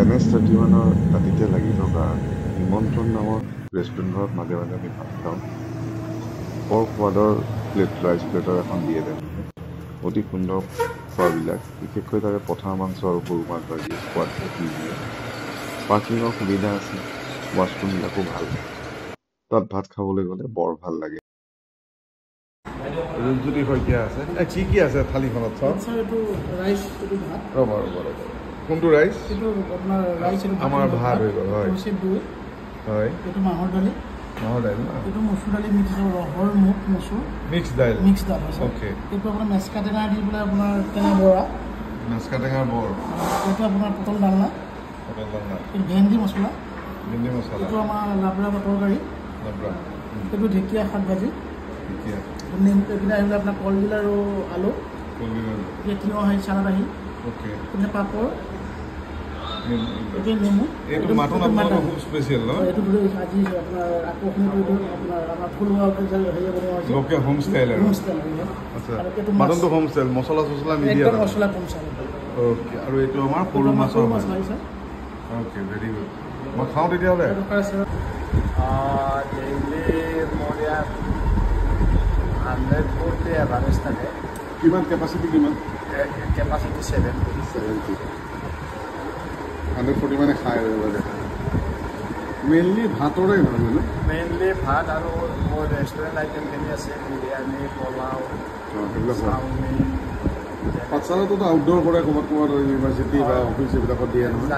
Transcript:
NS31 ৰাতিতে লাগি থকা নিমন্ত্ৰণ নামৰ ৰেষ্টুৰেণ্টত মাজে মাজে আমি ভাত খাওঁ। বৰ সোৱাদৰ ৰাইচ প্লেটাৰ এখন দিয়ে তেওঁলোকে। অতি সুন্দৰ খোৱাবিলাক, বিশেষকৈ তাৰে পঠাৰ মাংস আৰু সৰু মাছ ভাজি সোৱাদ দিয়ে। পাৰ্কিঙৰ সুবিধা আছে, ৱাছৰুমবিলাকো ভাল। তাত ভাত খাবলৈ গ'লে বৰ ভাল লাগে। ৰূপজ্যোতি শইকীয়া আছে। কি আছে থালিখনত? ৰ'বা কোনটো ৰাইচ? আমাৰ ভাত হৈ গ'ল। হয় হয়, এইটো মাহৰ দালি ন? এইটো মচুৰ দালি মিক্স ৰহৰ মুগ মচুৰ মিক্স দাইল। অ'কে। এইটো আপোনাৰ মেচকা টেঙা দি পেলাই আপোনাৰ টেঙা বৰা। মেচকা টেঙাৰ বৰ। এইটো আপোনাৰ পটল ডালনা। এইটো ভেন্দি মছলা। এইটো আমাৰ লাবৰা তৰকাৰী। এইটো ঢেকীয়া শাক ভাজি। নেমু এইবিলাক আহিলে আপোনাৰ কলডিল আৰু আলু। তিয়ঁহ আহি চালাড আহি। এইপিনে পাপৰ। এইটো নেমু। এইটো মাটন আপোনালোকৰ খুব স্পেচিয়েল ন? এইটো আজি আপোনাৰ আকৰ্ষণীয় আপোনাৰ আমাৰ থলুৱা হেৰি বনোৱা হৈছে। লোকে হোম ষ্টাইল আৰু। আচ্ছা, মাটনটো হোম ষ্টাইল, মছলা চছলা নিদিয়া? মছলা কম চাল। অ'কে। আৰু এইটো আমাৰ সৰু মাছৰ ভাজি। Okay, very good. মই খাওঁ তেতিয়াহ'লে। ডেইলি মোৰ ইয়াত 140 এভাৰেজ থাকে। কিমান কেপাচিটি? কিমান কেপাচিটি 70। 140 মানে খাই আৰু মেইনলি ভাতৰে মানে মেইনলি ভাত আৰু মোৰ ৰেষ্টুৰেণ্ট আইটেমখিনি আছে, বিৰিয়ানী, পোলাও, চাওমিন। পাঠশালাটোতো আউটডোৰ কৰে ক'ৰবাত ইউনিভাৰ্চিটি বা অফিচ এইবিলাকত দিয়ে নহয়?